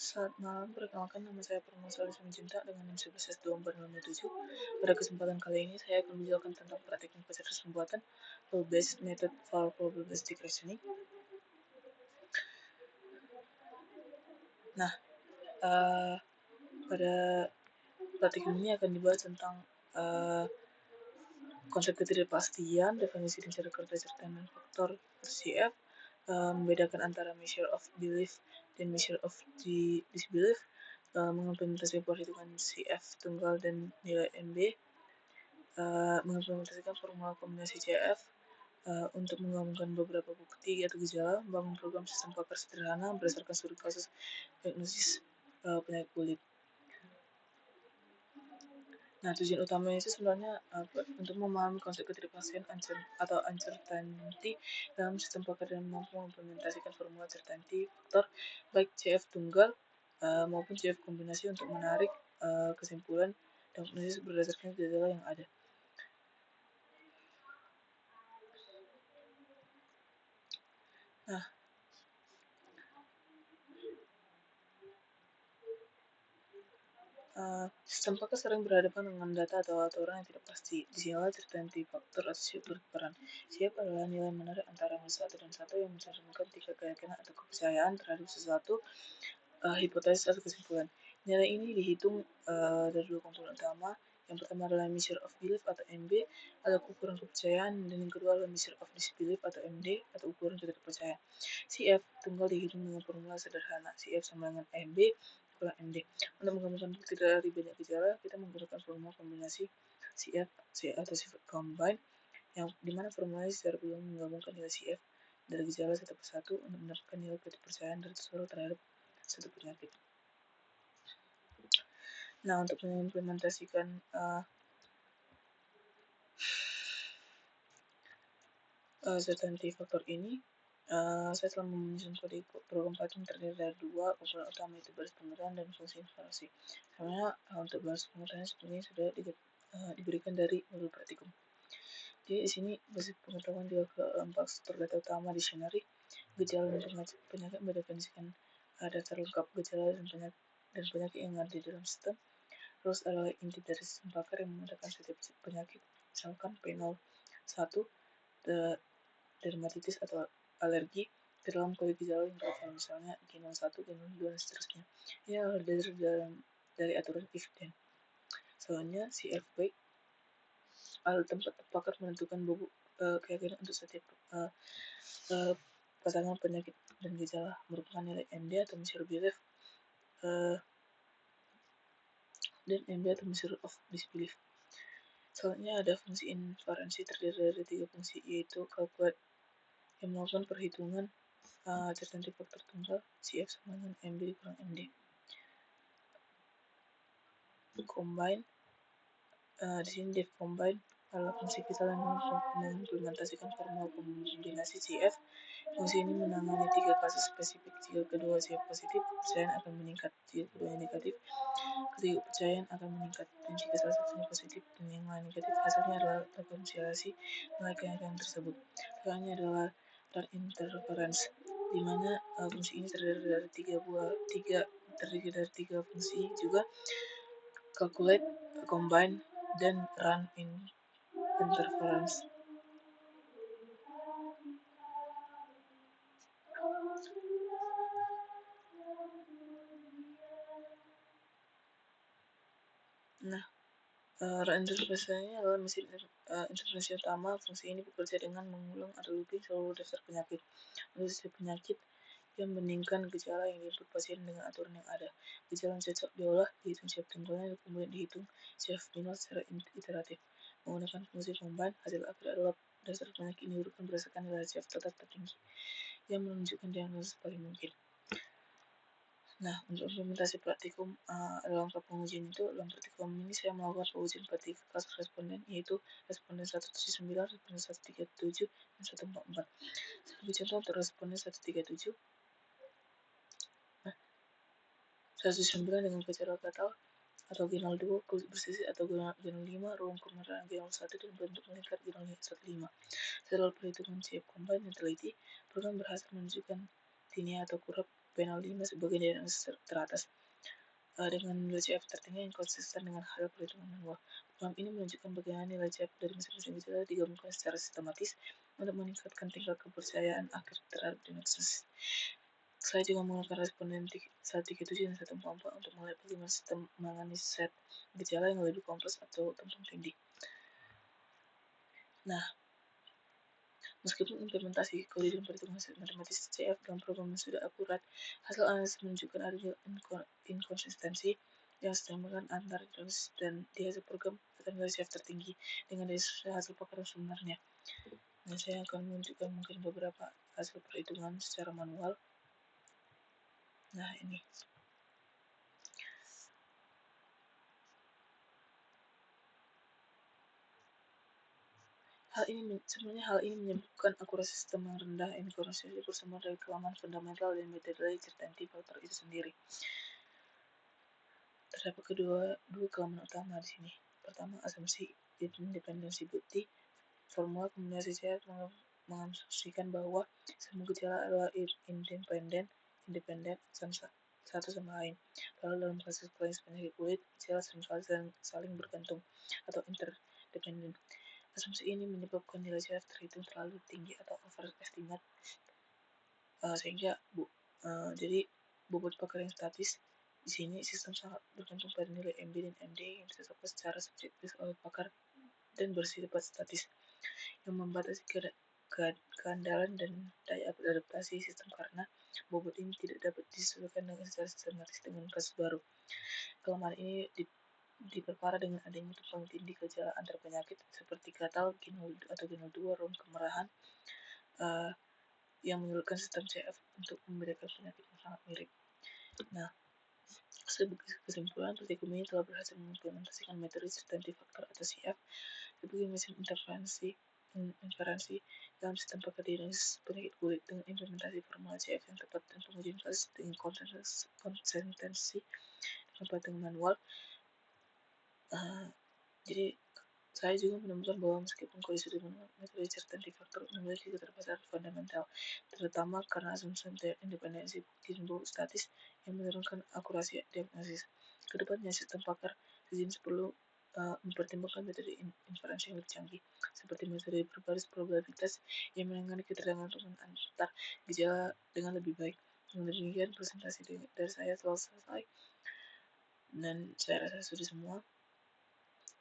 Selamat malam, perkenalkan nama saya Permasa Cinta dengan NIM 11S2407. Pada kesempatan kali ini saya akan menjelaskan tentang praktik kecerdasan pembuatan rule-based method for probabilistic reasoning. Nah, pada praktik ini akan dibahas tentang konsep ketidakpastian, definisi dan cara kerja certain dan faktor CF, membedakan antara measure of belief dan measure of disbelief, mengimplementasi perhitungan CF tunggal dan nilai MB, mengimplementasikan formula kombinasi CF untuk menggabungkan beberapa bukti atau gejala, membangun program sistem pakar sederhana berdasarkan studi kasus diagnosis penyakit kulit. Nah, tujuan utamanya itu sebenarnya untuk memahami konsep ketidakpastian atau uncertainty dalam sistem pakar dan mampu mengimplementasikan formula certainty faktor baik CF tunggal maupun CF kombinasi untuk menarik kesimpulan diagnosis berdasarkan gejala yang ada. Nah, sistem pakar sering berhadapan dengan data atau aturan yang tidak pasti. Disinilah certainty faktor atau CF berperan. CF adalah nilai menarik antara angka 1 dan 1 yang mencerminkan tingkat keyakinan atau kepercayaan terhadap sesuatu hipotesis atau kesimpulan. Nilai ini dihitung dari dua komponen utama. Yang pertama adalah measure of belief atau MB atau ukuran kepercayaan, dan yang kedua adalah measure of disbelief atau MD atau ukuran ketidakpercayaan. CF tunggal dihitung dengan formula sederhana. CF sama dengan MB kurang MD. Untuk menggabungkan bukti dari banyak gejala, kita menggunakan formula kombinasi CF atau CF combine, yang dimana formulanya secara belum menggabungkan nilai CF dari gejala satu persatu untuk mendapatkan nilai ketidakpercayaan dari seseorang terhadap satu penyakit. Nah, untuk mengimplementasikan certainty faktor ini, saya telah menyusun kode program Python terdiri dari dua komponen utama, yaitu baris pengetahuan dan fungsi informasi. Sebenarnya untuk baris pengetahuan sebenarnya sudah diberikan dari modul praktikum. Jadi di sini basis pengetahuan juga keempat struktur data utama dictionary, gejala dan penyakit mendefinisikan data lengkap gejala dan penyakit yang ada di dalam sistem. Terus adalah inti dari sistem pakar yang membedakan setiap penyakit, misalkan P01 dermatitis atau alergi ke dalam kode gejala yang berbeda, misalnya G01, G02, dan seterusnya. Ini adalah dari aturan if then. Selanjutnya CF baik tempat pakar menentukan keyakinan untuk setiap pasangan penyakit dan gejala merupakan nilai MD atau measure belief dan MB atau measure of disbelief. Selanjutnya ada fungsi inferensi terdiri dari tiga fungsi, yaitu calculate yang melakukan perhitungan certainty faktor tunggal CF sama dengan MB dikurang MD. Combine, di sini def combine adalah fungsi kita yang mengimplementasikan formula kombinasi CF. Fungsi ini menangani tiga kasus spesifik. Jika kedua CF positif, kepercayaan akan meningkat. Jika keduanya negatif, ketidakpercayaan akan meningkat. Dan jika salah satunya positif dan yang lain negatif, hasilnya adalah rekonsiliasi nilai keyakinan tersebut. Selanjutnya adalah run interference, di mana fungsi ini terdiri dari tiga fungsi juga, calculate, combine, dan run interference. Nah, run interference adalah mesin interferensi utama. Fungsi ini bekerja dengan mengulang atau looping seluruh daftar penyakit. Untuk setiap penyakit yang membandingkan gejala yang diinput pasien dengan aturan yang ada. Gejala yang cocok diolah, dihitung CF tunggalnya, kemudian dihitung CF final secara iteratif. Menggunakan fungsi combine, hasil akhir adalah dasar penyakit ini diurutkan berdasarkan nilai CF total tertinggi yang menunjukkan diagnosis paling mungkin. Nah, untuk implementasi praktikum dalam pengujian itu, dalam praktikum ini saya melakukan pengujian kasus responden, yaitu responden 179, responden 137, dan 144. Sebagai contoh untuk responden 137, 109 dengan gejala gatal atau G02, kulit bersisik atau G05, ruang kemerahan G01, dan bentuk meningkat G015. Setelah perhitungan CF combine yang teliti, program berhasil menunjukkan tinea atau kurap panel 5 sebagai yang teratas. Dengan nilai CF tertinggi yang konsisten dengan hasil perhitungan manual. Program ini menunjukkan bagaimana nilai CF dari masing-masing gejala digabungkan secara sistematis untuk meningkatkan tingkat kepercayaan akhir terhadap diagnosis. Saya juga menggunakan responden 137 dan 144 untuk melihat bagaimana sistem menangani set gejala yang lebih kompleks atau tumpang tindih. Nah, meskipun implementasi kode dan perhitungan matematis CF dalam program sudah akurat, hasil analisis menunjukkan adanya inkonsistensi yang signifikan antara diagnosis dan di hasil program atau nilai CF tertinggi dengan dari hasil pakar sebenarnya. Nah, saya akan menunjukkan mungkin beberapa hasil perhitungan secara manual. Nah, ini. Sebenarnya hal ini menyebabkan akurasi sistem yang rendah, inkonsistensi bersama dari kelemahan fundamental dan metode certain faktor itu sendiri. Terdapat dua kelemahan utama di sini. Pertama, asumsi independensi bukti. Formula kombinasi CF mengasumsikan bahwa semua gejala adalah independen satu sama lain. Lalu dalam kasus klinis penyakit kulit, gejala seringkali saling bergantung atau interdependen. Asumsi ini menyebabkan nilai CF terhitung terlalu tinggi atau overestimate, sehingga jadi bobot pakar yang statis. Di sini sistem sangat bergantung pada nilai MB dan MD yang ditetapkan secara subjektif oleh pakar dan bersifat statis, yang membatasi keandalan dan daya adaptasi sistem karena bobot ini tidak dapat disesuaikan dengan secara sistematis dengan kasus baru. Kelemahan ini diperparah dengan adanya tumpang tindih gejala antar penyakit seperti gatal, genol 2, rom kemerahan, yang menyulitkan sistem CF untuk membedakan penyakit yang sangat mirip. Nah, sebagai kesimpulan, praktikum ini telah berhasil mengimplementasikan metode certain faktor atau CF sebagai mesin inferensi dalam sistem diagnosis penyakit kulit dengan implementasi formula CF yang tepat dan pengujian kasus dengan konsistensi dengan perhitungan manual. Jadi saya juga menemukan bahwa meskipun kode sudah metode certain faktor memiliki keterbatasan fundamental, terutama karena asumsi independensi bukti dan bobot statis yang menurunkan akurasi diagnosis. Kedepannya, sistem pakar sejenis perlu mempertimbangkan metode inferensi yang lebih canggih, seperti metode berbasis probabilitas yang menangani ketergantungan antar gejala dengan lebih baik. Dengan demikian, presentasi dari saya telah selesai, dan saya rasa sudah semua.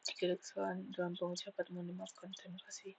Jika ada kesalahan dalam pengucapan, mohon dimaafkan. Terima kasih.